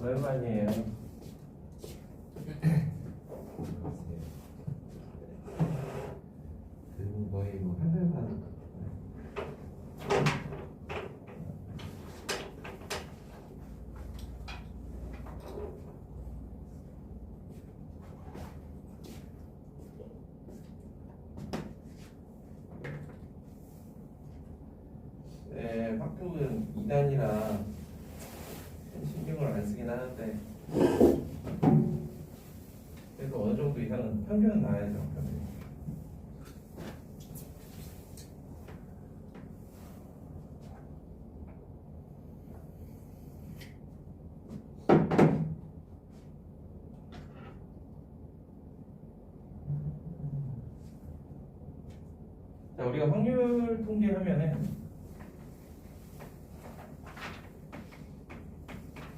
오랜만이에요. 그 거의 뭐 한 달만. 네, 학교는 2단이라 신경을 안 쓰긴 하는데 그래도 어느 정도 이상은 평균은 나야죠. 평균. 자, 우리가 확률 통계하면은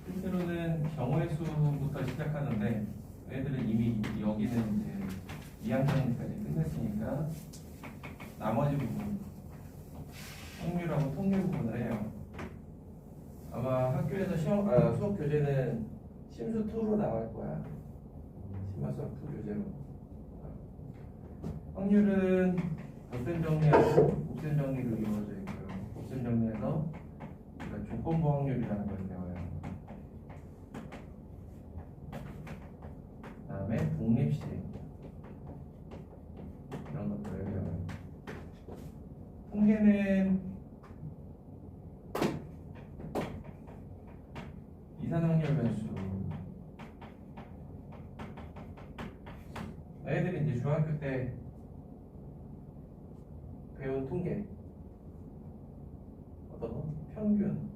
실제로는 경우의 수부터 시작하는데 애들은 이미 여기는 이제 2학년까지 끝냈으니까 나머지 부분 확률하고 통계 부분을 해요. 아마 학교에서 수업 교재는 심수 2로 나올 거야. 심화 수학 2 교재로. 확률은 곱셈 정리하고 곱셈 정리로 이루어져 있고요. 곱셈 정리해서 우리가 조건부 확률이라는 걸 배워요. 그다음에 독립식 이런 것들을 배워요. 통계는 이산확률 변수. 애들이 이제 중학교 때 배운 통계 어떤 거? 평균,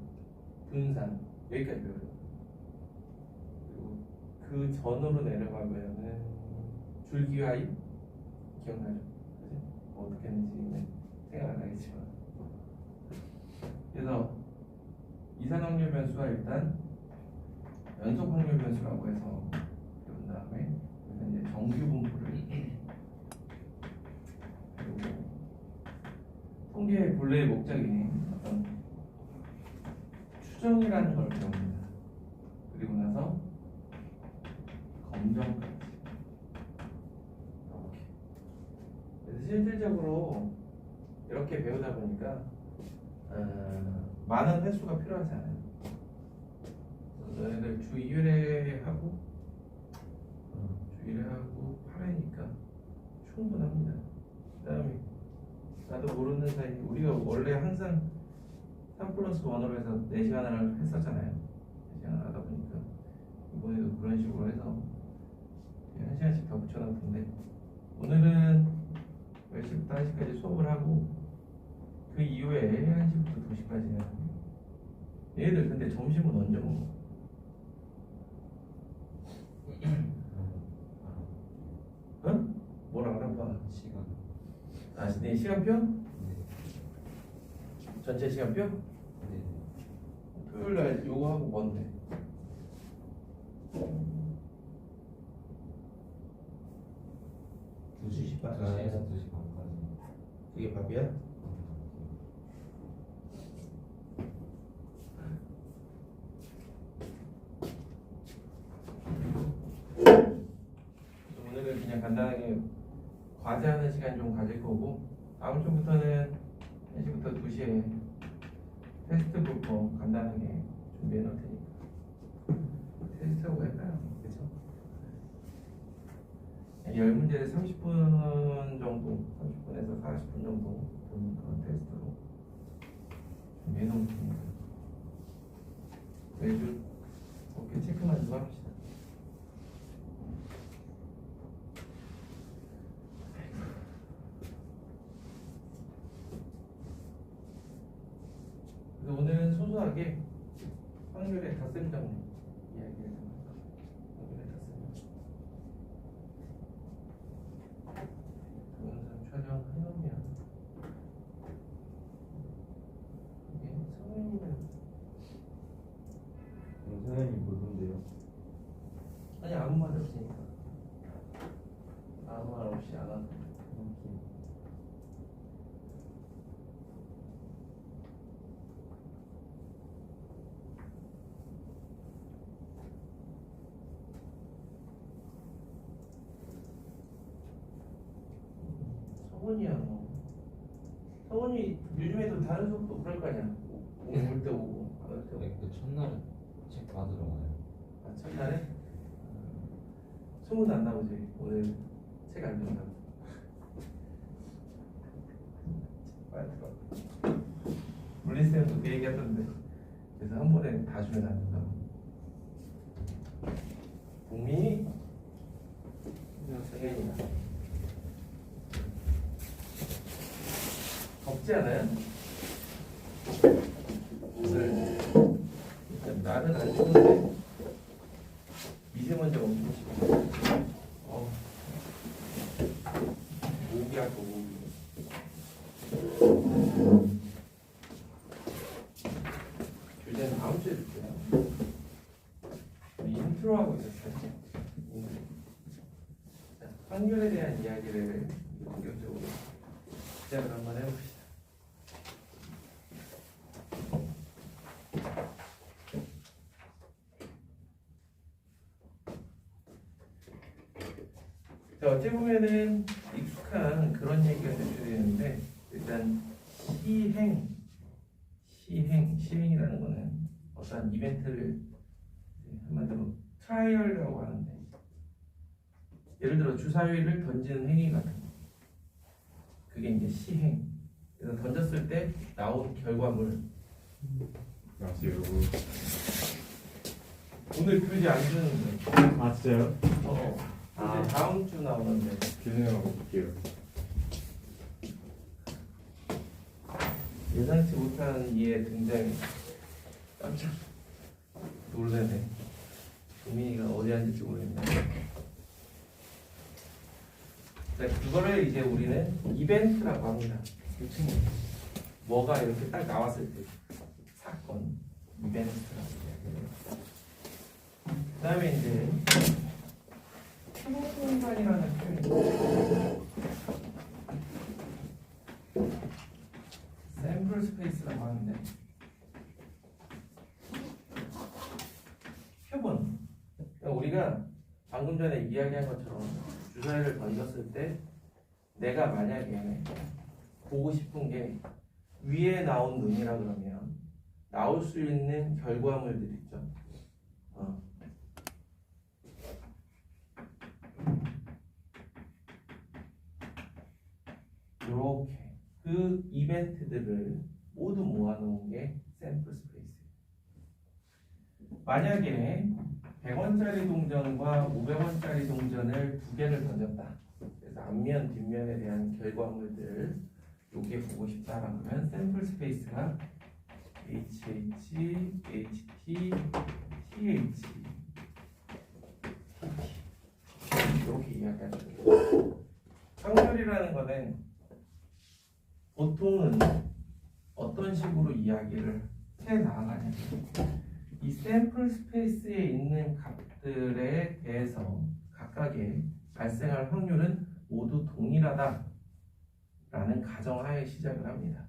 분산 여기까지 배워요. 그리고 그 전으로 내려가면은 줄기화입 기억나죠? 그치? 뭐 어떻게 했는지는 생각 안 하겠지만 그래서 이산확률 변수가 일단 연속확률 변수라고 해서 배운 다음에 이제 정규 분포를 배우고 통계의 본래의 목적이 어떤 추정이라는 걸 배웁니다. 그리고 나서 검정까지 이렇게. 그래서 실질적으로 이렇게 배우다 보니까 많은 횟수가 필요하지 않아요. 너희들 주 2회 하고 8회니까 충분합니다. 그 다음에 나도 모르는 사이 우리가 원래 항상 3+1으로 해서 4시간을 했었잖아요. 4시간 하다 보니까 이번에도 그런 식으로 해서 1시간씩 더 붙여놨던데 오늘은 10시부터 1시까지 수업을 하고 그 이후에 1시부터 2시까지 해요. 얘들 근데 점심은 언제 먹어? 응? 뭘 알아봐? 시간. 아, 네 시간표? 네. 전체 시간표? 네. 토요일날 요거 하고 뭔데? 두 시 반에서 2시 반까지. 그게 밥이야? 오늘은 그냥 간단하게 과제하는 시간 좀 가질 거고 다음 주부터는 1시부터 2시에 테스트 볼 거 간단하게 준비해 놓을 테니까 테스트하고 할까요? 그쵸? 10문제를 30분 정도 30분에서 40분 정도 보는 그런 테스트로 준비해 놓을 테니까 매주 그렇게 체크만 좀 합시다. 그래서 오늘은 소소하게 확률의 닷셈 정리 이야기를 좀 할까? 확률의 닷셈 동영상 촬영해놓으면 이게 성인이면 선생님이 보던데요. 아니 아무 말 없으니까 아무 말 없이 안 하고 서원이야. 서원이 요즘에도 다른 수업도 그럴 거 아니야. 올 때 오고 안 올 때 오고. 네, 그 첫날에 책 받으러 가요. 아, 첫날에? 소문 안 나오지. 오늘 책 안 준다고. 빨리 들어. 물리쌤도 그 얘기 하던데. 그래서 한 번에 다 주면 안 된다고. 국민이 세계입니다. 덥지 않아요? 오늘 일단 날은 안 추운데 미세먼지가 엄청 심해. 모기 아까 모기. 주제는 다음 주에 줄게요. 인트로 하고 있었어요. 자, 확률에 대한 이야기를 본격적으로 시작을 한번 해봅시다. 자, 어찌 보면은 익숙한 그런 얘기가 대표되는데 일단 시행이라는 거는 어떤 이벤트를 한마디로 트라이얼이라고 하는데 예를 들어 주사위를 던지는 행위 같은 거 그게 이제 시행. 그래서 던졌을 때 나온 결과물. 안녕하세요. 오늘 교재 안 주는데. 아 진짜요? 교재 다음 주 나오는데. 기능하고 볼게요. 예상치 못한 이의 등장이 깜짝 놀라네. 도민이가 어디 앉을지 모르겠네. 자, 그거를 이제 우리는 이벤트라고 합니다. 그치? 뭐가 이렇게 딱 나왔을 때 사건, 이벤트라고 이야기해요. 그 다음에 이제 표본관이라는 표현이 있어요. 샘플 스페이스라고 하는데 표본. 그러니까 우리가 방금 전에 이야기한 것처럼 주사위를 던졌을 때 내가 만약에 보고 싶은 게 위에 나온 눈이라 그러면 나올 수 있는 결과물들 있죠. 이렇게 그 이벤트들을 모두 모아놓은 게 샘플 스페이스예요. 만약에 100원짜리 동전과 500원짜리 동전을 두 개를 던졌다. 그래서 앞면, 뒷면에 대한 결과물들 요게 보고 싶다라고 하면 샘플 스페이스가 HH, HT, TH, 이렇게 이야기하죠. 확률이라는 거는 보통은 어떤 식으로 이야기를 해 나가냐면 이 샘플 스페이스에 있는 값들에 대해서 각각의 발생할 확률은 모두 동일하다라는 가정하에 시작을 합니다.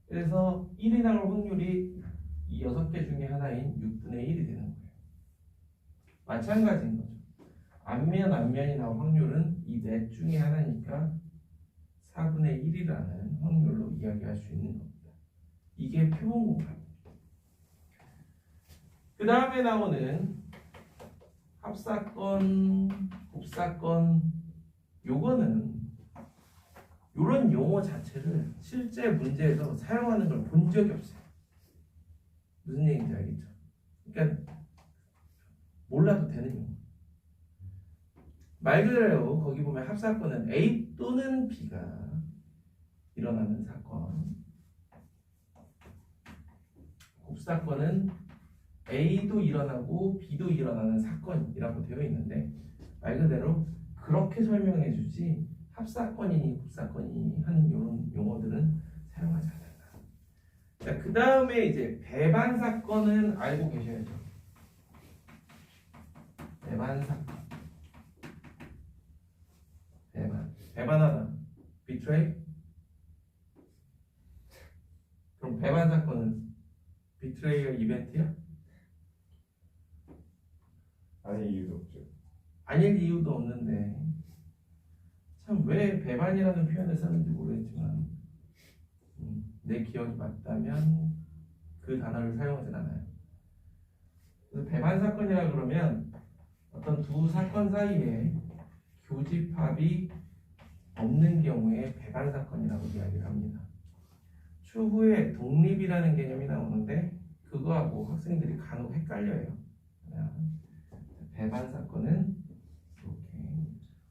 그래서 1이 나올 확률이 이 6개 중에 하나인 6분의 1이 되는 거예요. 마찬가지인 거죠. 앞면이 나올 확률은 이 넷 중에 하나니까 4분의 1이라는 확률로 이야기할 수 있는 겁니다. 이게 표본 공간입니다. 그 다음에 나오는 합사건, 곱사건, 요거는 요런 용어 자체를 실제 문제에서 사용하는 걸 본 적이 없어요. 무슨 얘기인지 알겠죠? 그러니까 몰라도 되는 용어. 말 그대로 거기 보면 합사건은 A 또는 B가 일어나는 사건, 곱사건은 A도 일어나고 B도 일어나는 사건이라고 되어 있는데 말 그대로 그렇게 설명해 주지 합사건이니 곱사건이니 하는 이런 용어들은 사용하지 않는다. 자, 그 다음에 이제 배반 사건은 알고 계셔야죠. 배반 사건. 배반하다. betray. 그럼 배반 사건은 betrayal 이벤트야? 아니 이유도 없죠. 아닐 이유도 없는데 참 왜 배반이라는 표현을 썼는지 모르겠지만 내 기억이 맞다면 그 단어를 사용하진 않아요. 그래서 배반 사건이라 그러면 어떤 두 사건 사이에 교집합이 없는 경우에 배반 사건이라고 이야기를 합니다. 추후에 독립이라는 개념이 나오는데 그거하고 학생들이 간혹 헷갈려요. 그냥 배반 사건은 이렇게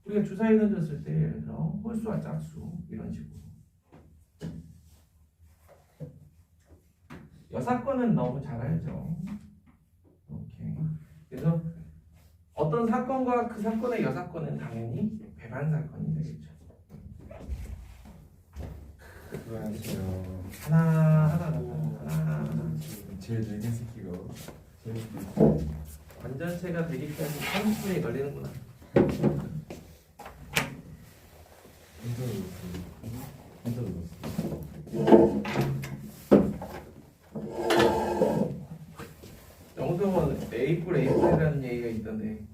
우리가 주사위 던졌을 때 예를 들어 홀수와 짝수 이런 식으로. 여사건은 너무 잘 알죠. 이렇게. 그래서 어떤 사건과 그 사건의 여사건은 당연히 배반 사건이 되겠죠. 수고하세요. 하나. 제일 늙은 새끼가 제일 완전체가 되기까지 30분이 걸리는구나. 혼자 눌렀어. 영성은 에이프릴이라는 얘기가 있던데.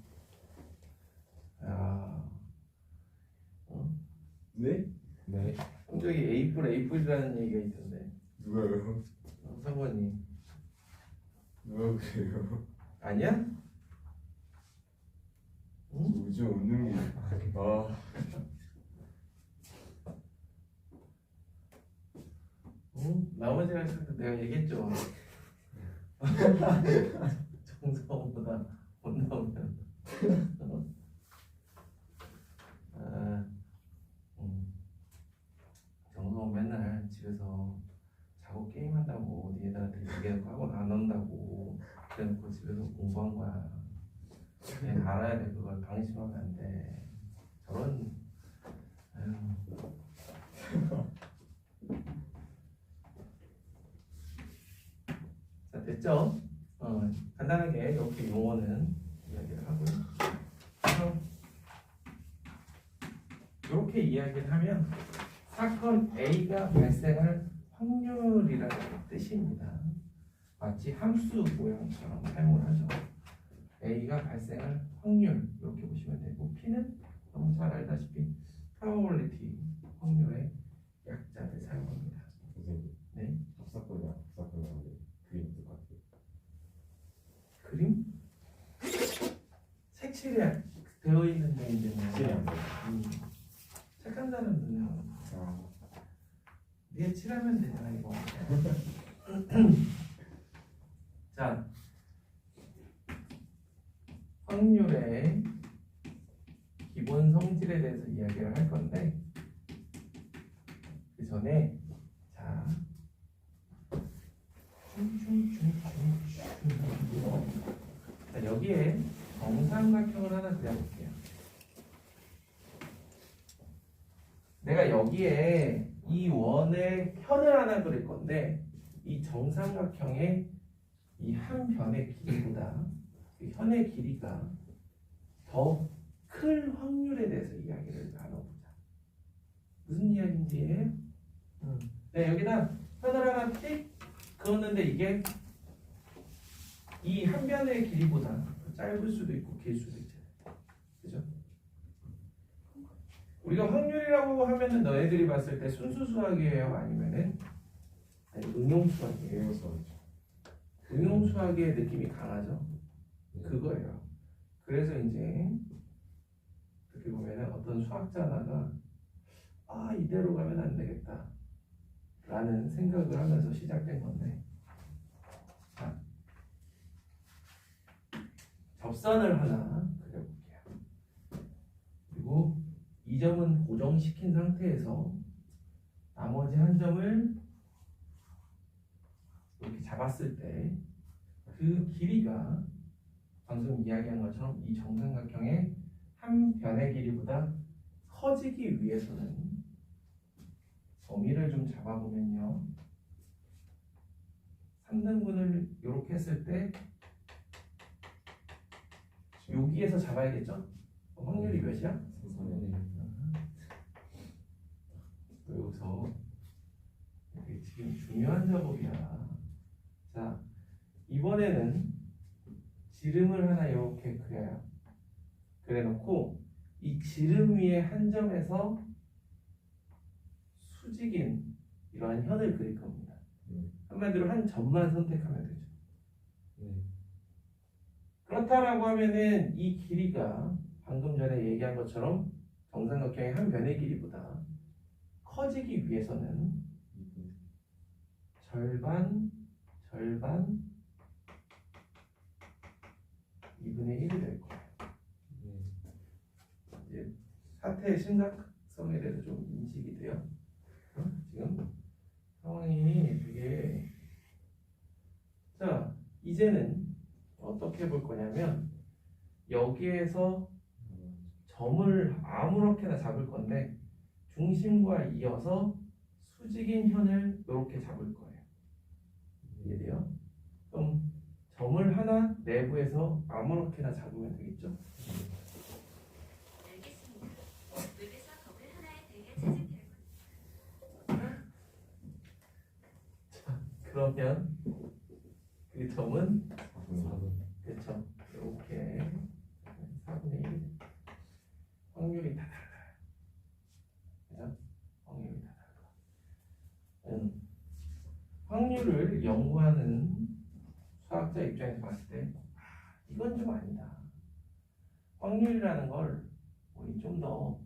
네? 네. 저기 에이프릴이라는 얘기가 있던데. 누가요? 성원이 누가 그래요? 아니야? 응? 요즘 웃는 게 응? 나머지 학생들 내가 얘기했죠. 정성보다 못 나오면. 정성은 맨날 집에서 자고 게임한다고 니네들한테 얘기해놓고 학원 안 온다고 그래놓고 집에서 공부한 거야. 얘 알아야 돼. 그걸 방심하면 안 돼. 저런 자 됐죠? 간단하게 이렇게 용어는 이야기를 하고요. 이렇게 이야기를 하면 사건 A가 발생할 확률이라는 뜻입니다. 마치 함수 모양처럼 사용을 하죠. A가 발생할 확률 이렇게 보시면 되고 P는 너무 잘 알다시피 probability 확률의 약자를 사용합니다. 선생님. 네. 합사건이랑 합사건이랑 그림 똑같아요. 그림? 색칠이 되어 있는 데인데 확실히 안 돼요. 착한 사람들은 네가 칠하면 되잖아 이거. 자, 확률의 기본 성질에 대해서 이야기를 할 건데 그 전에 자 여기에 정삼각형을 하나 그려볼게요. 내가 여기에 이 원의 편을 하나 그릴 건데 이 정삼각형의 이 한 변의 길이보다 이 현의 길이가 더 클 확률에 대해서 이야기를 나눠보자. 무슨 이야기인지 이해해요? 네, 여기다 편을 하나 띡 그었는데 이게 이 한 변의 길이보다 짧을 수도 있고 길 수도 있잖아요. 그죠? 우리가 확률이라고 하면은 너희들이 봤을 때 순수 수학이에요? 아니면은 응용 수학이에요? 응용 수학의 느낌이 강하죠? 그거예요. 그래서 이제 어떻게 보면은 어떤 수학자 하나가 이대로 가면 안 되겠다 라는 생각을 하면서 시작된 건데 자, 접선을 하나 그려볼게요. 그리고 이 점은 고정시킨 상태에서 나머지 한 점을 이렇게 잡았을 때 그 길이가 방금 이야기한 것처럼 이 정삼각형의 한 변의 길이보다 커지기 위해서는 범위를 좀 잡아보면요. 3등분을 이렇게 했을 때 여기에서 잡아야겠죠? 확률이 몇이야? 여기서 이게 지금 중요한 작업이야. 자, 이번에는 지름을 하나 이렇게 그려요. 그래놓고 이 지름 위의 한 점에서 수직인 이러한 현을 그릴 겁니다. 한마디로 한 점만 선택하면 되죠. 네. 그렇다라고 하면은 이 길이가 방금 전에 얘기한 것처럼 정삼각형의 한 변의 길이보다 커지기 위해서는 절반 2분의 1이 될 거예요. 네. 이제 사태의 심각성에 대해서 좀 인식이 돼요. 지금 상황이 되게 자 이제는 어떻게 볼 거냐면 여기에서 점을 아무렇게나 잡을 건데 중심과 이어서 수직인 현을 이렇게 잡을 거예요. 이해돼요? 그럼 점을 하나 내부에서 아무렇게나 잡으면 되겠죠? 알겠습니다. 웹에서 검을 하나에 대게 찾은 결과 자 그러면 그 점은 4분. 그렇죠. 이렇게 4분의 1 확률이 다 달라요. 그죠? 확률이 다 달라. 확률을 연구하는 수학자 입장에서 봤을 때 이건 좀 아니다. 확률이라는 걸 우리 좀 더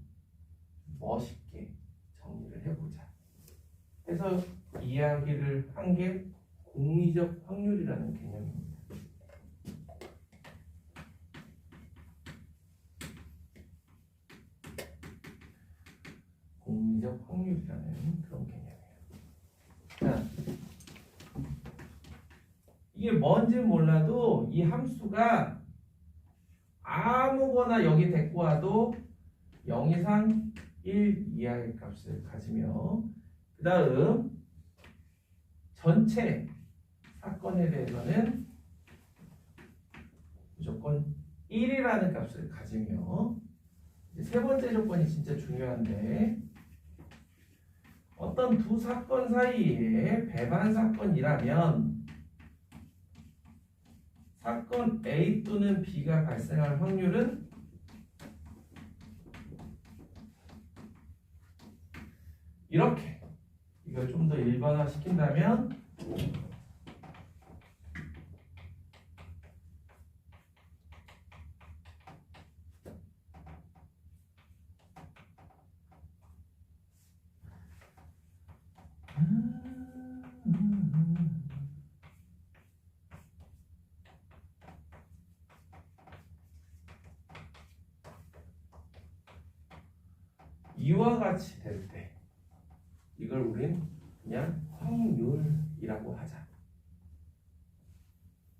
멋있게 정리를 해보자. 그래서 이야기를 한 게 공리적 확률이라는 개념입니다. 공리적 확률이라는 그런 개념이에요. 자, 이게 뭔지 몰라도 이 함수가 아무거나 여기 데리고 와도 0 이상 1 이하의 값을 가지며 그 다음 전체 사건에 대해서는 무조건 1이라는 값을 가지며 이제 세 번째 조건이 진짜 중요한데 어떤 두 사건 사이에 배반 사건이라면 사건 A 또는 B가 발생할 확률은 이렇게 이걸 좀 더 일반화 시킨다면 이와 같이 될 때 이걸 우린 그냥 확률이라고 하자.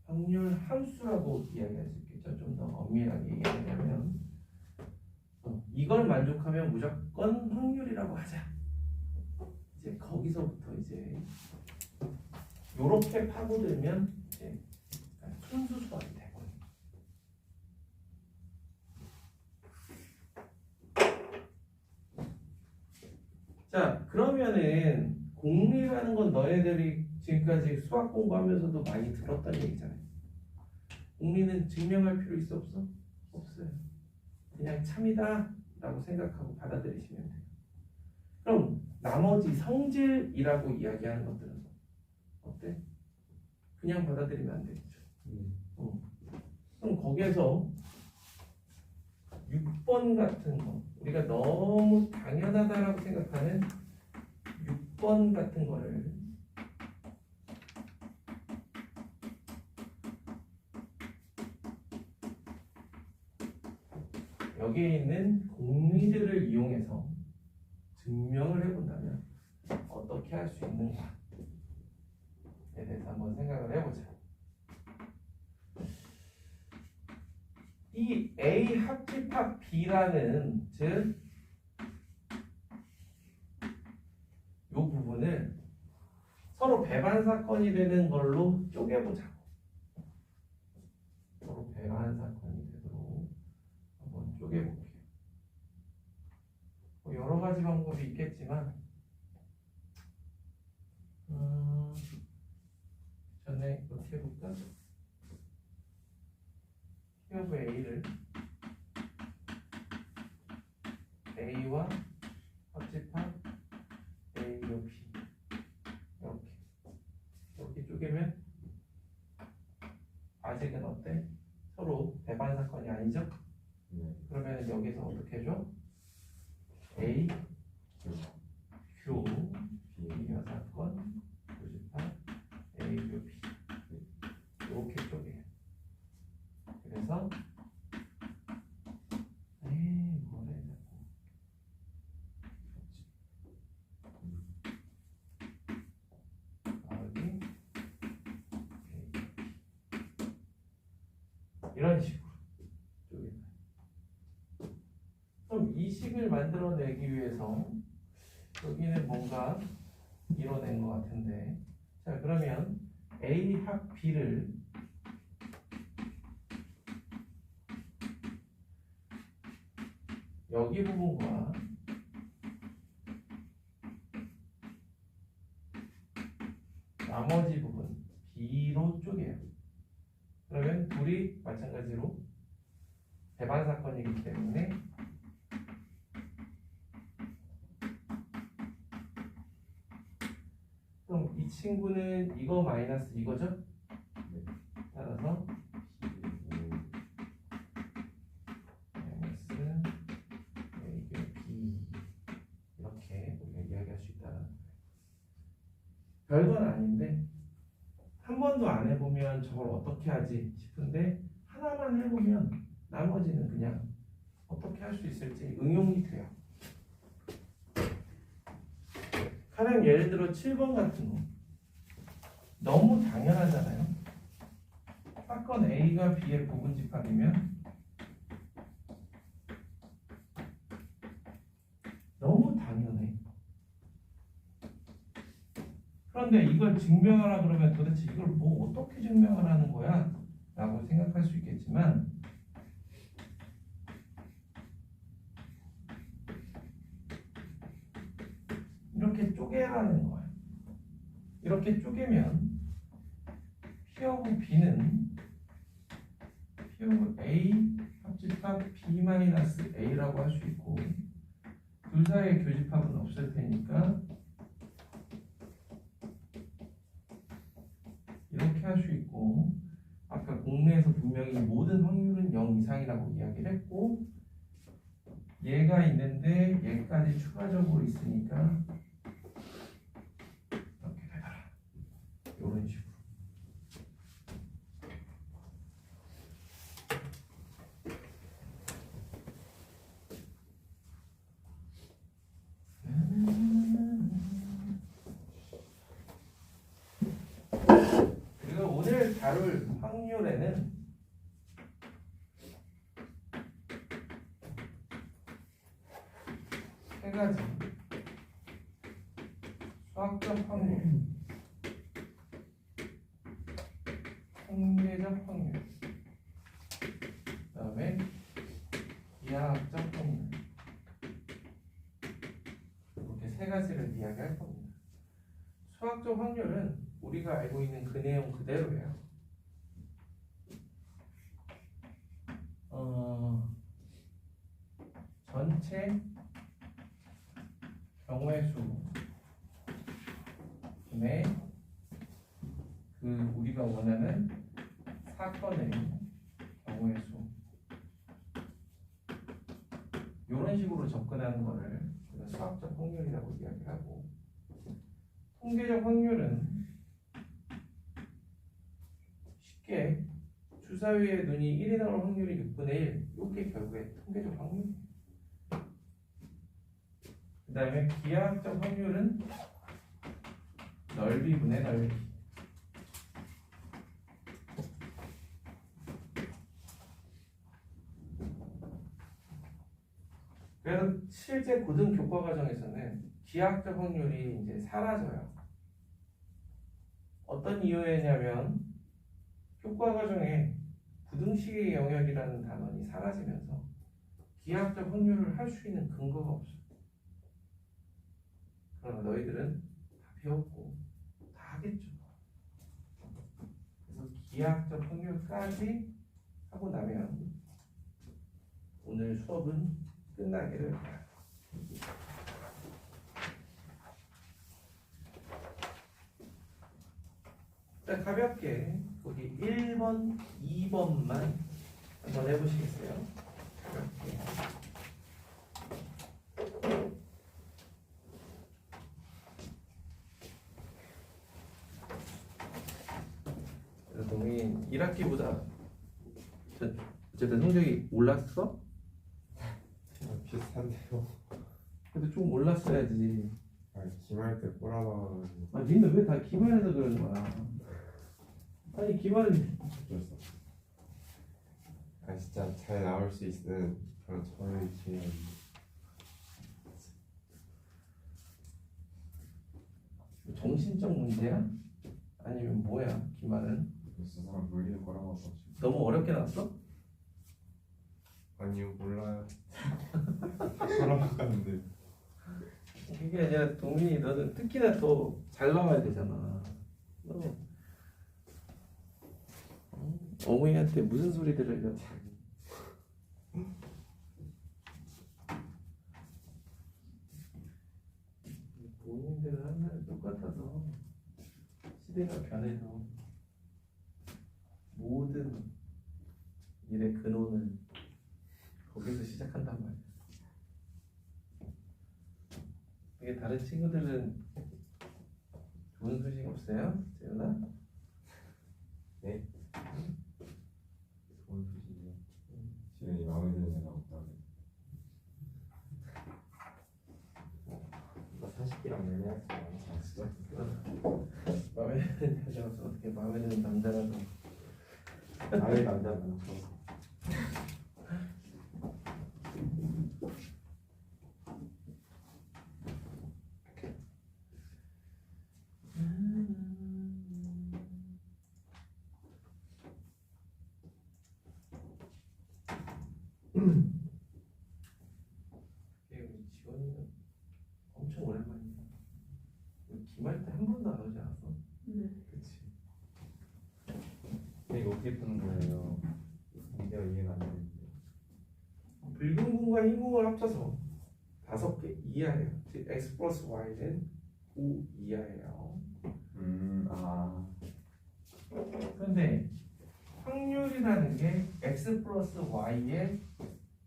확률 함수라고 이야기할 수 있겠죠. 좀 더 엄밀하게 얘기하면 이걸 만족하면 무조건 확률이라고 하자. 이제 거기서부터 이제 요렇게 파고들면 이제 순수 수학이 되고 자 그러면은 공리라는 건 너희들이 지금까지 수학 공부하면서도 많이 들었던 얘기잖아요. 공리는 증명할 필요 있어 없어? 없어요. 그냥 참이다 라고 생각하고 받아들이시면 돼요. 그럼 나머지 성질이라고 이야기하는 것들은 어때? 그냥 받아들이면 안 되겠죠. 그럼 거기에서 6번 같은 거 우리가 너무 당연하다라고 생각하는 6번 같은 거를 여기에 있는 공리들을 이용해서 증명을 해본다면 어떻게 할 수 있는가에 대해서 한번 생각을 해보자. 이 A 합집합 B라는 즉 이 부분을 서로 배반 사건이 되는 걸로 쪼개보자고. 서로 배반 사건이 되도록 한번 쪼개볼게요. 뭐 여러 가지 방법이 있겠지만 전에 어떻게 해볼까? P of A를 아니죠? 네. 그러면 여기서 어떻게 해줘? A, Q, B가 사건, 교집합, A, Q, B 이렇게 쪼개요. 그래서 뭐래 자꾸 여기 이런 식으로 쪼개요. 그럼 이 식을 만들어내기 위해서 여기는 뭔가 이뤄낸 것 같은데, 자 그러면 A 합 B를 여기 부분과 나머지 부분 B로 쪼개요. 그러면 둘이 마찬가지로 배반 사건이기 때문에 그럼 이 친구는 이거 마이너스 이거죠? 네. 따라서 마이너스 A, B 이렇게 우리가 이야기할 수 있다. 별건 아닌데 한 번도 안 해보면 저걸 어떻게 하지 싶은데 하나만 해보면 나머지는 그냥 어떻게 할 수 있을지 응용이 돼요. 가령 예를 들어 7번 같은 거 너무 당연하잖아요. 사건 A가 B의 부분집합이면 너무 당연해. 그런데 이걸 증명하라 그러면 도대체 이걸 뭐 어떻게 증명하라는 거야? 라고 생각할 수 있겠지만 이렇게 쪼개라는 거야. 이렇게 쪼개면 P 오브 B는 P 오브 A 합집합 B-A라고 할 수 있고 둘 사이의 교집합은 없을 테니까 이렇게 할 수 있고, 아까 공례에서 분명히 모든 확률은 0 이상이라고 이야기를 했고 얘가 있는데 얘까지 추가적으로 있으니까 이렇게 되더라. 이런 식으로. 그리고 오늘 다룰 확률에는 세 가지 수학적 확률, 통계적 확률, 그다음에 기하학적 확률, 이렇게 세 가지를 이야기할 겁니다. 수학적 확률은 우리가 알고 있는 그 내용 그대로예요. 전체 경우의 수분의 그 우리가 원하는 사건의 경우의 수, 이런 식으로 접근하는 거를 우리가 수학적 확률이라고 이야기하고, 통계적 확률은 쉽게 주사위에 눈이 1이 나올 확률이 6분의 1, 이게 결국에 통계적 확률이에요. 그 다음에 기하학적 확률은 넓이분의 넓이. 그래서 실제 고등 교과 과정에서는 기하학적 확률이 이제 사라져요. 어떤 이유에냐면 교과 과정에 부등식의 영역이라는 단원이 사라지면서 기하학적 확률을 할 수 있는 근거가 없어요. 그러나 너희들은 다 배웠고 다 하겠죠. 그래서 기하학적 확률까지 하고 나면 오늘 수업은 끝나기를 바랍니다. 자, 가볍게 거기 1번, 2번만 한번 해보시겠어요? 그래서 동민 1학기보다 어쨌든 성적이 올랐어? 비슷한데요. 그래도 좀 올랐어야지. 기말 때 꼬라박아가지고 아, 니는 왜 다 기말해서 그러는 거야? 아니 기말은 어쩔 수 없어. 진짜 잘 나올 수 있는 그런 저의 기회. 정신적 문제야? 아니면 뭐야 기말은? 스스로 물리는 거라고 너무 어렵게 나왔어? 아니요 몰라요. 꼬라박았는데 그게 아니라 동민이 너는 특히나 더 잘 나와야 되잖아. 너 어머니한테 무슨 소리 들으려? 본인들은 한날 똑같아서 시대가 변해서 모든 일의 근원은 거기서 시작한단 말이야. 이게 다른 친구들은 좋은 소식 없어요? 재훈아? 네? 좋은 소식이요. 지은이 마음에 드는 애가 없다고. 나 40기랑 연애할 때 진짜? 마음에 드는 여자라서 어떻게 마음에 드는 남자라서 나의 남자 많죠. 우리 지원이는 엄청 오랜만이야. 우리 기말 때 한 번도 안 오지 않았어? 네. 그치. 이거 어떻게 푸는 거예요? 내가 이해가 안 되는데. 붉은 궁과 흰 궁을 합쳐서 5개 이하예요. 즉 x 플러스 y는 9 이하예요. 아. 그런데 확률이라는 게 x 플러스 y에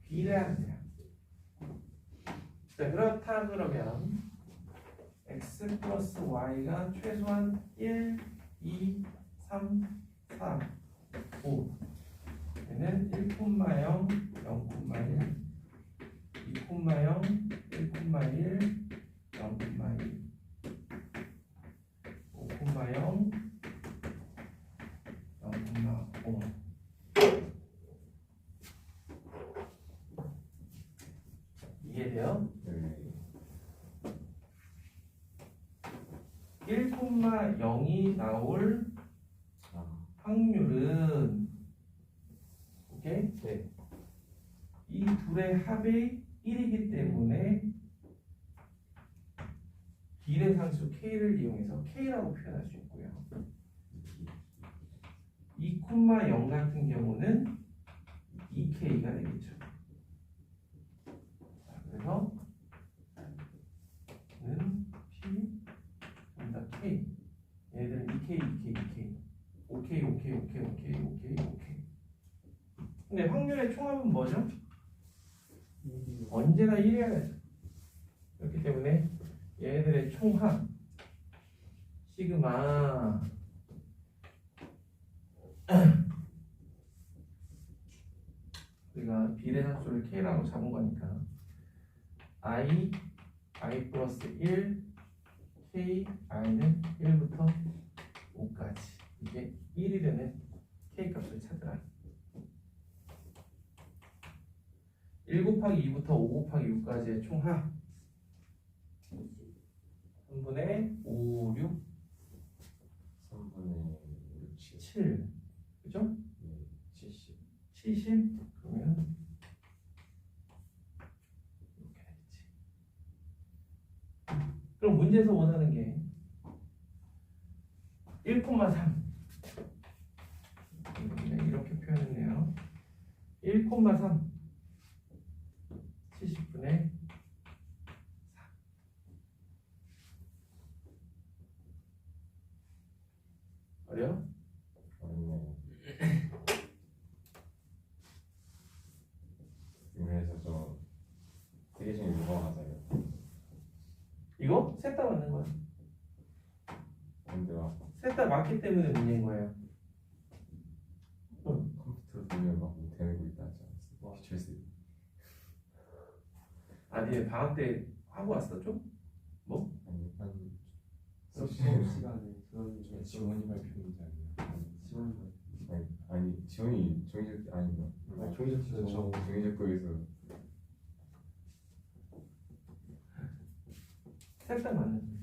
비례한대요. 자, 그렇다 그러면 x 플러스 y가 최소한 1, 2, 3, 4, 5 얘는 1,0, 0,1, 2,0, 1,1, 0,1 5,0, 0,5 이해돼요? 네. 1,0이 나올 확률은 오케이? 네. 이 둘의 합이 1이기 때문에 비례상수 k를 이용해서 k라고 표현할 수 있고요. 2,0 같은 경우는 2k가 되겠죠. 자, 그래서 는 p 전다 k 얘들은 2k, 2k, 2k, OK. 근데 확률의 총합은 뭐죠? 언제나 1이어야죠. 그렇기 때문에 얘네들의 총합 시그마 우리가 비례상수를 k라고 잡은 거니까 i 플러스 1 k i는 1부터 5까지 이게 1이 되는 k 값을 찾으라. 1 곱하기 2부터 5 곱하기 6까지의 총합 3분의 5, 6, 3분의 6, 7. 7 그죠? 네. 70. 70? 그러면 이렇게 되겠지. 그럼 문제에서 원하는 게 1,3 이렇게 표현했네요. 1,3 70분의 4 어려워? 어렵네요. 셋 다 맞기 때문에 문제인 거예요. 컴퓨터 보면 막 되고 있다 하지 않았어? 기출수. 아니 방학 때 하고 왔어 좀? 아니 한 수업 수업 시간에 그런 중에 지원이 발표 문제 아니야? 지원이 발표. 아니 지원이 종이적 아닌가? 종이접수 종이적 거에서 셋 다 맞는 거예요.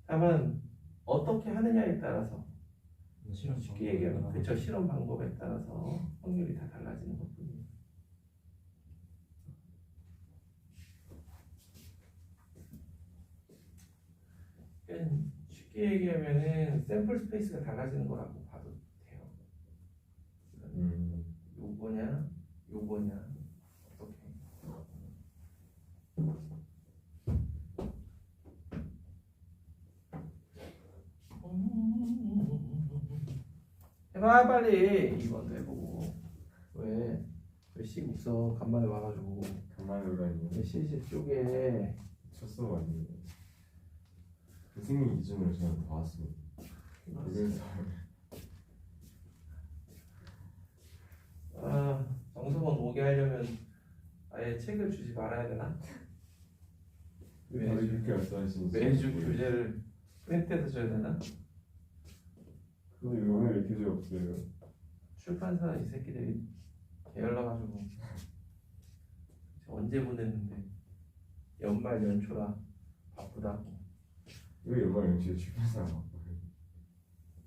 다만 어떻게 하느냐에 따라서 실험 쉽게 얘기하면 그쵸 실험 방법에 따라서 확률이 다 달라지는 것뿐이에요. 그러니까 쉽게 얘기하면은 샘플 스페이스가 달라지는 거라고 봐도 돼요. 요거냐 요거냐 어떻게 해봐 빨리. 2번도 해보고. 왜 씩 웃어 간만에 와가지고 간만에 오라니 실습 쪽에 첫 수업 아니에요. 교수님 기준으로 저는 봐왔습니다. 모르는 사람 정석원 오게 하려면 아예 책을 주지 말아야 되나? 왜 그렇게 말씀하시는지 매주 교재를 프린트해서 줘야 되나? 근데 오늘 왜 교재 없어요? 출판사 이 새끼들이 게을러가지고 언제 보냈는데 연말 연초라 바쁘다고 왜 연말 연초에 출판사가 바빠요?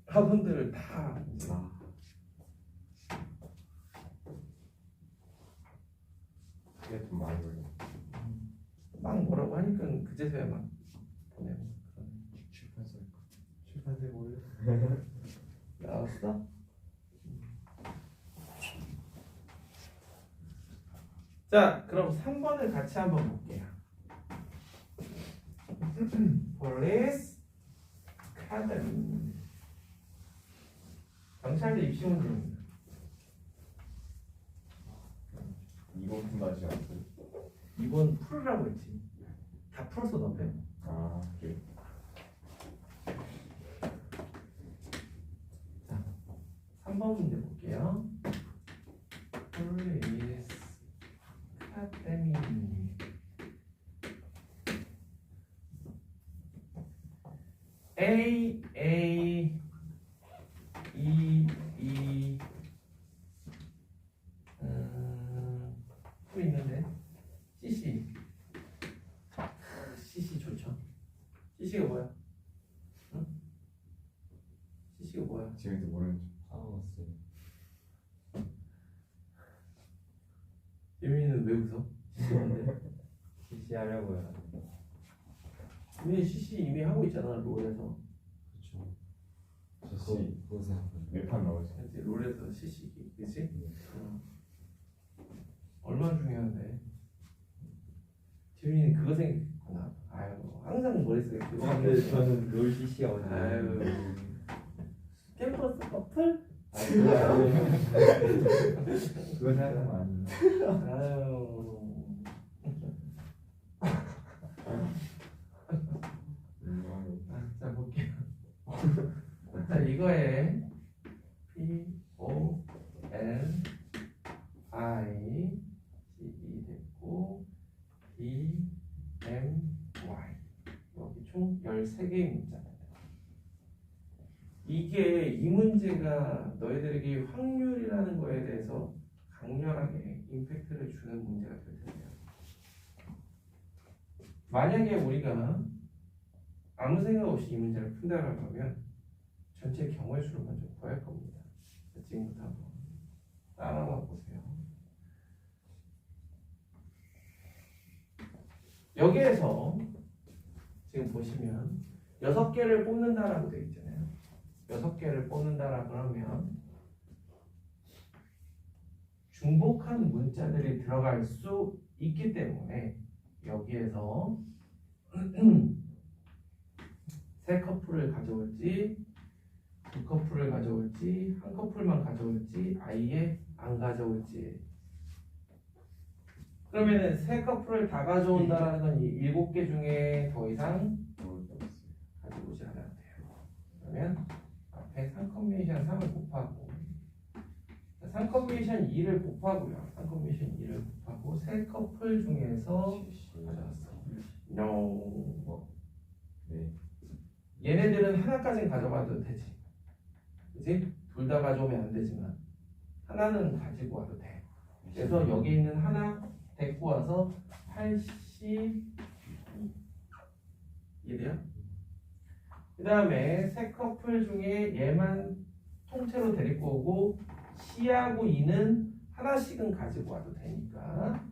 학원들을 다 이제 그게 좀 많이 걸려. 막 뭐라고 하니까 그제서야 막 보내고 그러네. 출판사에 몰래 나왔어? 자, 그럼 3번을 같이 한번 볼게요. Police Academy. 경찰대 입시 문제입니다. 이거 푼다지 않았어요? 이번 풀으라고 했지. 다 풀었어 너네. 아 그래. 자, 3번 문제 볼게요. Police Academy. A 또 있는데 CC 좋죠. CC가 뭐야? 응? CC가 뭐야? 지금도 모르는 중. 까먹었어요. 예민이는 왜 웃어? CC 뭔데? CC하려고요. 예민이 CC 이미 하고 있잖아 롤에서. 그렇죠. CC 그거 생각해요. 매판 나오죠. 그치? 롤에서 CC 그치? 얼마나 중요한데. 재민이는 그거 생각했구나. 아유 항상 머릿속에 그거 근데 저는 롤 CC가 어디? 아유 캠퍼스 커플? 그거 아니에요. 그거 생각하면 안 돼. 아유 자 볼게요. 자 이거에 POLI CE 됐고 BMY 여기 총 13개의 문자입니다. 이게 이 문제가 너희들에게 확률이라는 거에 대해서 강렬하게 임팩트를 주는 문제가 될 텐데요. 만약에 우리가 아무 생각 없이 이 문제를 푼다라고 하면 전체 경우의 수를 먼저 구할 겁니다. 지금부터 한번 따라와 보세요. 여기에서 지금 보시면 6개를 뽑는다라고 되어 있잖아요. 6개를 뽑는다라고 그러면 중복한 문자들이 들어갈 수 있기 때문에 여기에서 3커플을 가져올지 2커플을 가져올지 1커플만 가져올지 아예 안 가져올지. 그러면은 3커플을 다 가져온다라는 건 이 7개 중에 더 이상 모르겠어요. 2를 곱하고요. 한 컨비네이션 2를 곱하고 세 커플 중에서 가져왔어. No. 네. 얘네들은 하나까지는 가져가도 되지. 그지? 둘 다 가져오면 안 되지만 하나는 가지고 와도 돼. 그래서 여기 있는 하나 데리고 와서 82 이래요. 그 다음에 세 커플 중에 얘만 통째로 데리고 오고 C하고 E는 하나씩은 가지고 와도 되니까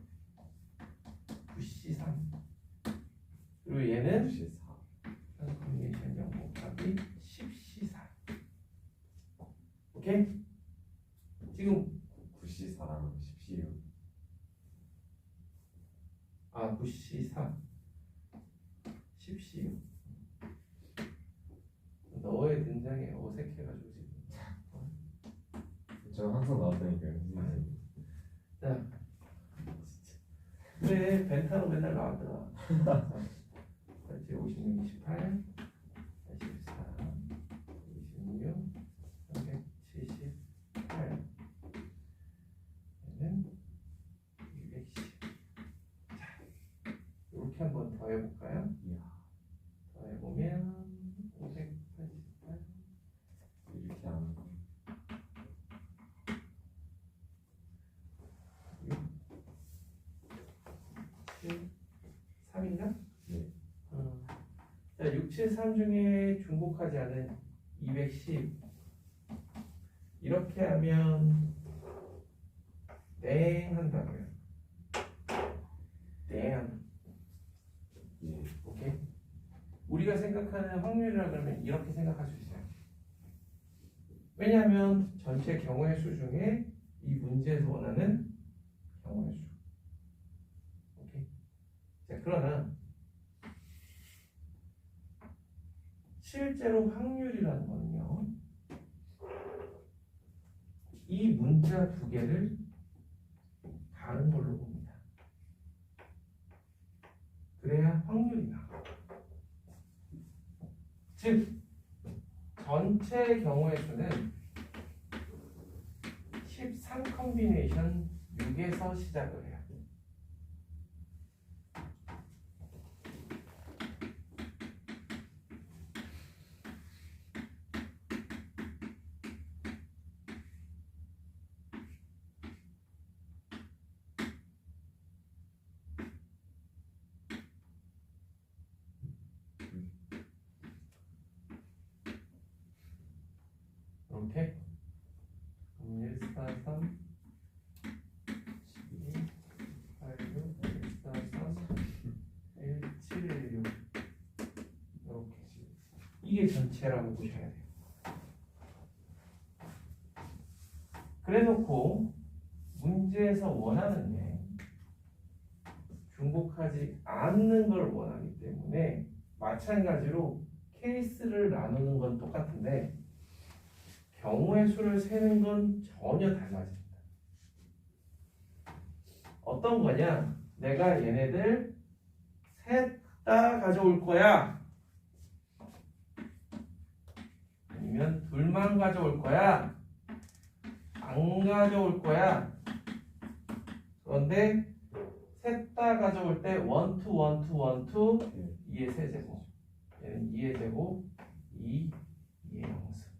9C3 그리고 얘는 94. 컨비네이션 0 곱하기 10C4 오케이? 지금 94랑 16. 9C4 10C6 너의 등장에 어색해가지고 지금 저 항상 나왔다니까요. 자, 왜 벤타로 맨날 나왔더라. 그렇지, 56, 28, 84, 26, 378, 얘는 210. 자, 이렇게 한번 더 해볼까요? 이야. 더 해보면 588, 이렇게 안 하고. 3인가? 네. 자, 673 중에 중복하지 않은 210 이렇게 하면 땡 한다고요. 땡. 예. 오케이? 우리가 생각하는 확률이라 그러면 이렇게 생각할 수 있어요. 왜냐하면 전체 경우의 수 중에 이 문제에서 원하는 경우의 수. 오케이? 자, 그러나 실제로 확률이라는 거는요, 이 문자 두 개를 다른 걸로 봅니다. 그래야 확률이 나와. 즉, 전체 경우의 수는 13 컨비네이션 6에서 시작을 해요. 이렇게 1, 4, 3, 12, 8, 6, 1, 4, 3, 1, 7, 6 이렇게 이게 전체라고 보셔야 돼요. 그래놓고 문제에서 원하는 게 중복하지 않는 걸 원하기 때문에 마찬가지로 케이스를 나누는 건 똑같은데 경우의 수를 세는 건 전혀 달라집니다. 어떤 거냐? 내가 얘네들 셋 다 가져올 거야. 아니면 둘만 가져올 거야. 안 가져올 거야. 그런데 셋 다 가져올 때 1, 2, 1, 2, 1, 2 2의 세제곱 얘는 2의 제곱 2, 2의 영수.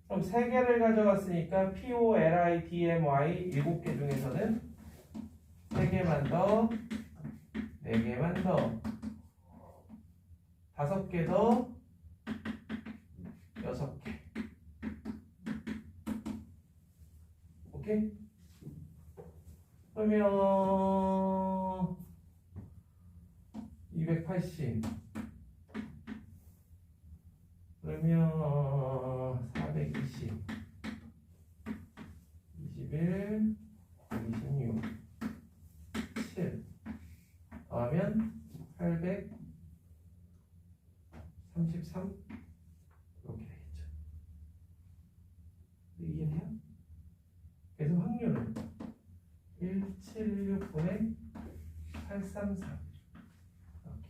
그럼 3개를 가져갔으니까 POLI, DMY 7개 중에서는 3개만 더 4개만 더 5개 더 6개. 오케이? 그러면 280 그러면 420 21 126 7 더하면 833 이렇게 되겠죠. 이해돼요? 그래서 확률은 176분의 833 이렇게.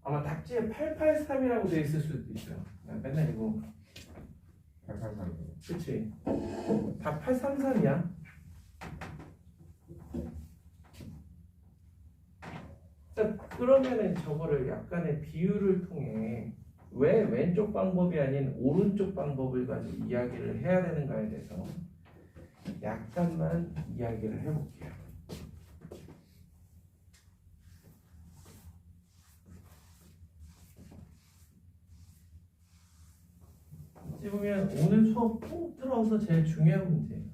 아마 답지에 883이라고 되어 있을 수도 있어요. 맨날 이거 883. 그치? 다 833이야. 그러면은 저거를 약간의 비유를 통해 왜 왼쪽 방법이 아닌 오른쪽 방법을 가지고 이야기를 해야 되는가에 대해서 약간만 이야기를 해볼게요. 어찌 보면 오늘 수업 꼭 들어서 제일 중요한 문제예요.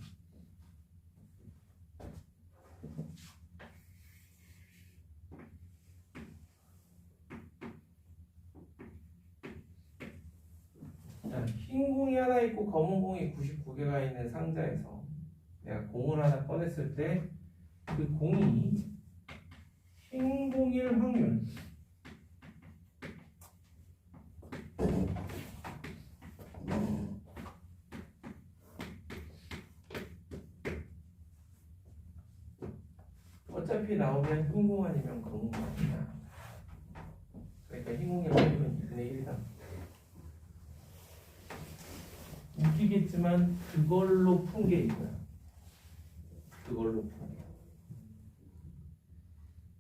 자, 흰 공이 하나 있고 검은 공이 99개가 있는 상자에서 내가 공을 하나 꺼냈을 때 그 공이 흰 공일 확률 어차피 나오면 흰 공 아니면 검은 공 아니냐. 그러니까 흰 공일 확률은 2분의 1이다. 웃기겠지만 그걸로 푼 게 이거야. 그걸로 푼 게.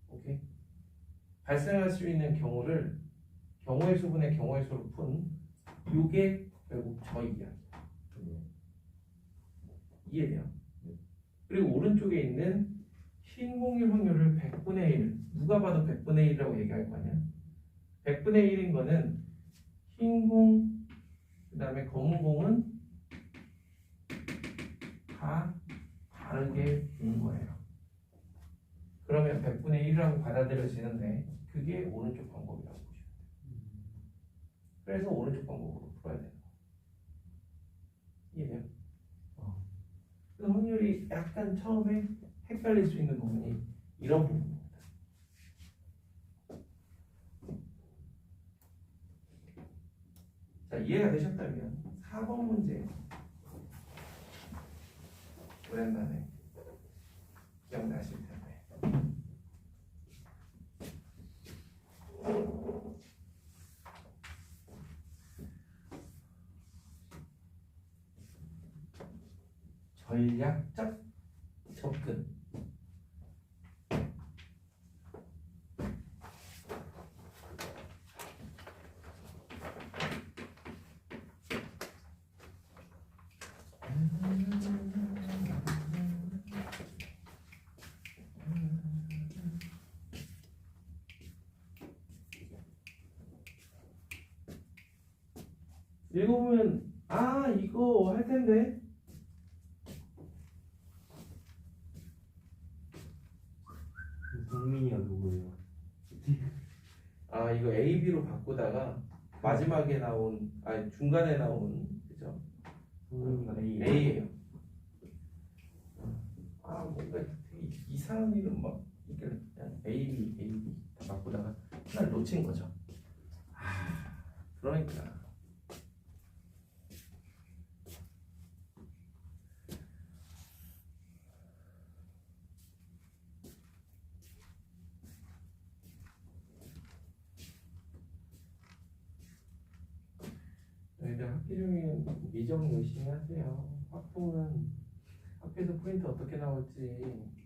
오케이? 발생할 수 있는 경우를 경우의 수분의 경우의 수로 푼 요게 결국 저 이야기. 이해돼요? 그리고 오른쪽에 있는 흰 공일 확률을 100분의 1 누가 봐도 100분의 1이라고 얘기할 거 아니야? 100분의 1인 거는 흰 공 그 다음에 검은 공은 다 다르게 본 거예요. 그러면 100분의 1이라고 받아들여지는데 그게 오른쪽 방법이라고 보시면 돼요. 그래서 오른쪽 방법으로 풀어야 돼요. 이해돼요? 그 확률이 약간 처음에 헷갈릴 수 있는 부분이 이런 부분입니다. 자, 이해가 되셨다면 4번 문제 오랜만에 기억나실 텐데 전략적 접근. 읽어보면 아 이거 할 텐데. 성민이가 누구예요? 아 이거 A, B로 바꾸다가 마지막에 나온 아니 중간에 나온 그죠? 성민이가 A. A예요. 아 뭔가 되게 이상한 이름 막 이렇게 그냥 A, B 다 바꾸다가 하나 놓친 거죠. 아 그러니까. 너희들 학기 중에 미정 열심히 하세요. 학부는 학교에서 프린트 어떻게 나올지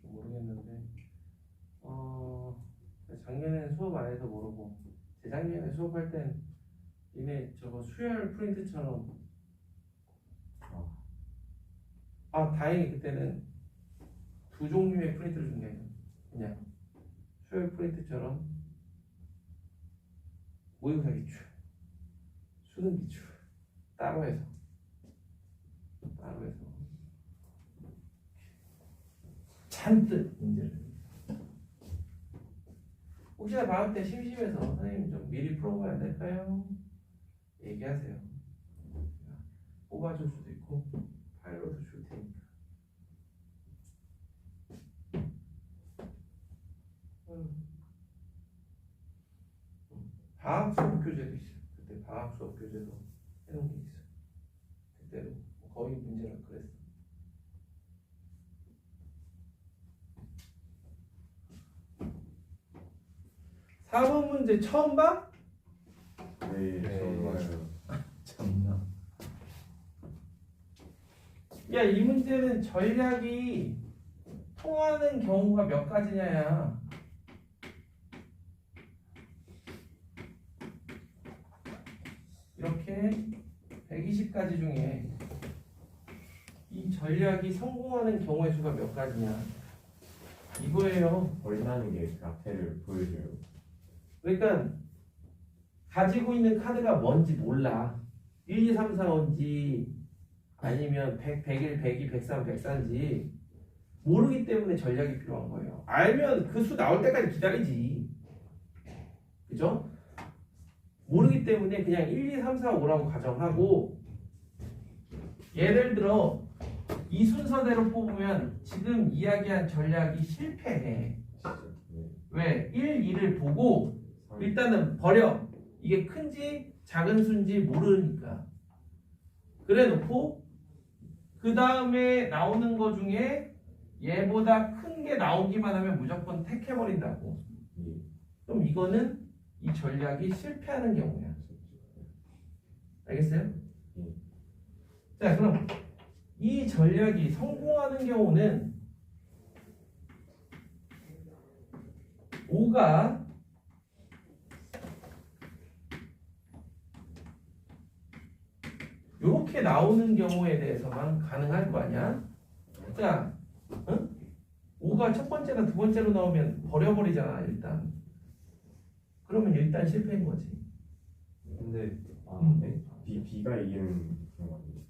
모르겠는데 작년에는 수업 안 해서 모르고 재작년에 수업할 땐 니네 저거 수열 프린트처럼 다행히 그때는 두 종류의 프린트를 준 게 아니야. 그냥 수열 프린트처럼 모의고사 기출, 수능 기출 따로 해서 잔뜩 문제를 혹시나 방학 때 심심해서 선생님 좀 미리 풀어봐야 안 될까요? 얘기하세요. 뽑아줄 수도 있고 파일로도 줄 테니까. 방학 수업 교재도 있어요. 그때 방학 수업 교재도 해놓은 게 있어요. 그때도 거의 문제라 그랬어. 사 4번 문제 처음 봐? 네, 처음 봐요. 참나. 야, 이 문제는 전략이 통하는 경우가 몇 가지냐야. 이렇게 120가지 중에 이 전략이 성공하는 경우의 수가 몇 가지냐 이거예요. 버린다는 게 그 앞에를 보여줘요. 그러니까 가지고 있는 카드가 뭔지 몰라. 1, 2, 3, 4인지 아니면 100, 101, 102, 103, 104인지 모르기 때문에 전략이 필요한 거예요. 알면 그 수 나올 때까지 기다리지. 그죠? 모르기 때문에 그냥 1, 2, 3, 4, 5라고 가정하고, 예를 들어 이 순서대로 뽑으면 지금 이야기한 전략이 실패해. 진짜. 네. 왜? 1, 2를 보고 삼. 일단은 버려. 이게 큰지 작은 수인지 모르니까. 그래 놓고 그 다음에 나오는 거 중에 얘보다 큰 게 나오기만 하면 무조건 택해버린다고. 예. 그럼 이거는 이 전략이 실패하는 경우야. 알겠어요? 예. 자, 그럼 이 전략이 성공하는 경우는 5가 이렇게 나오는 경우에 대해서만 가능할 거 아니야? 자, 응? 5가 첫 번째나 두 번째로 나오면 버려버리잖아, 일단. 그러면 일단 실패인 거지. 근데 네? B가 이기는 그런 거 아니에요?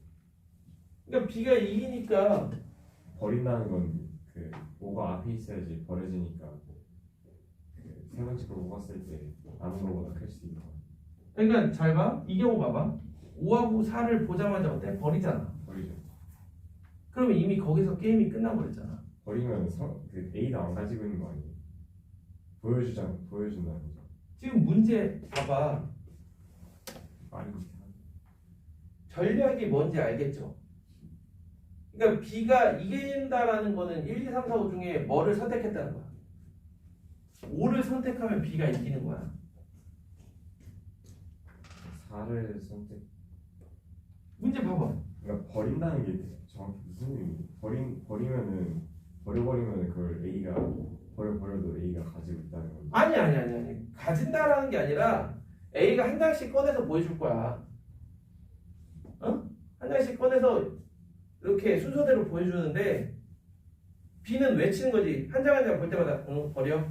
그러니까 B가 이기니까 버린다는 건 그 5가 앞에 있어야지 버려지니까 그 세 번째 걸 뽑았을 때 남은 거보다 클 수 있고 그러니까 잘 봐. 이 경우 봐봐. 5하고 4를 보자마자 어때? 버리잖아. 버리죠. 그러면 이미 거기서 게임이 끝나버렸잖아. 버리면 그 A가 안 가지고 있는 거 아니에요? 보여준다는 거죠. 지금 문제 봐봐. 말이 이상해. 전략이 뭔지 알겠죠? 그러니까 B가 이긴다라는 거는 1, 2, 3, 4, 5 중에 뭐를 선택했다는 거야. 5를 선택하면 B가 이기는 거야. 4를 선택. 문제 봐봐. 그러니까 버린다는 게 정확히 무슨 의미? 버려버리면은 그걸 A가 버려도 A가 가지고 있다는 건데. 아니. 가진다라는 게 아니라 A가 한 장씩 꺼내서 보여줄 거야. 어? 한 장씩 꺼내서 이렇게 순서대로 보여주는데 B는 외치는 거지. 한 장 한 장 볼 때마다 응, 버려,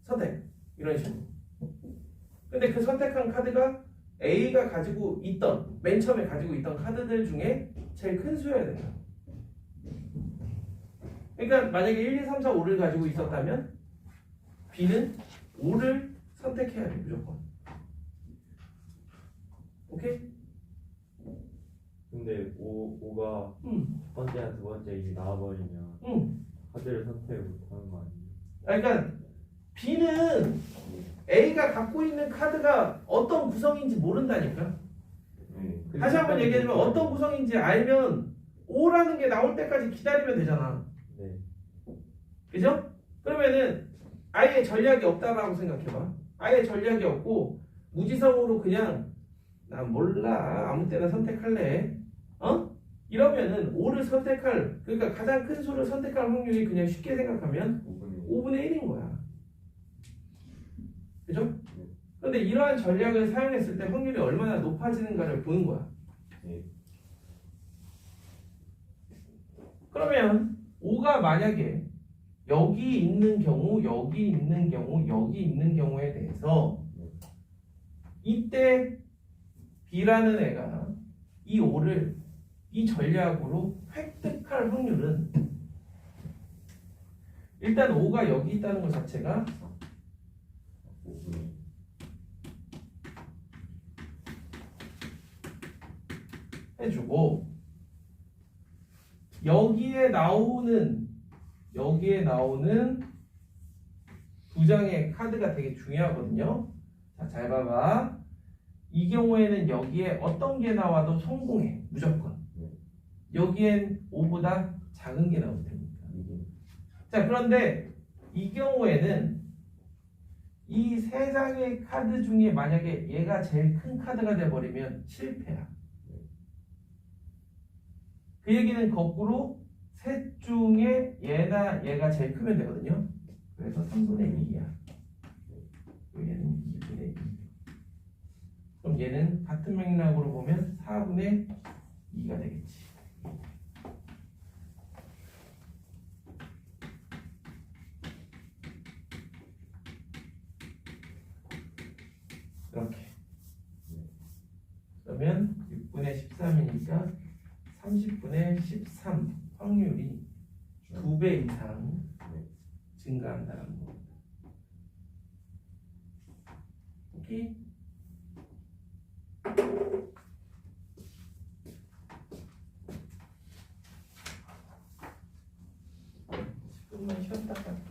선택 이런 식으로. 근데 그 선택한 카드가 A가 가지고 있던 맨 처음에 가지고 있던 카드들 중에 제일 큰 수여야 된다. 그러니까 만약에 1, 2, 3, 4, 5를 가지고 있었다면 B는 5를 선택해야 돼 무조건. 오케이? 근데 5가 첫 번째나 두 번째 이게 나와버리면 응. 카드를 선택을 못하는 거 아니에요? 그러니까 B는 A가 갖고 있는 카드가 어떤 구성인지 모른다니까. 네. 다시 한번 얘기해주면 어떤 구성인지 알면 5라는 게 나올 때까지 기다리면 되잖아. 네. 그죠? 그러면은 아예 전략이 없다라고 생각해봐. 아예 전략이 없고 무지성으로 그냥 난 몰라 아무 때나 선택할래. 어? 이러면은 5를 선택할 그러니까 가장 큰 수를 선택할 확률이 그냥 쉽게 생각하면 5분의 1인 거야. 그죠? 근데 이러한 전략을 사용했을 때 확률이 얼마나 높아지는가를 보는 거야. 네. 그러면 5가 만약에 여기 있는 경우, 여기 있는 경우, 여기 있는 경우에 대해서 이때 B라는 애가 이 5를 이 전략으로 획득할 확률은 일단 5가 여기 있다는 것 자체가 5분의 해주고 여기에 나오는 두 장의 카드가 되게 중요하거든요. 자, 잘 봐봐. 이 경우에는 여기에 어떤 게 나와도 성공해. 무조건. 여기엔 5보다 작은 게 나오면 됩니다. 자, 그런데 이 경우에는 이 세 장의 카드 중에 만약에 얘가 제일 큰 카드가 돼버리면 실패야. 그 얘기는 거꾸로 셋 중에 얘나 얘가 제일 크면 되거든요. 그래서 3분의 2야. 얘는 2분의 2. 그럼 얘는 같은 맥락으로 보면 4분의 2가 되겠지. 이렇게. 그러면 6분의 13이니까 30분의 13 확률이 2배 이상 증가한다는 겁니다. 오케이? 조금만 쉬었다가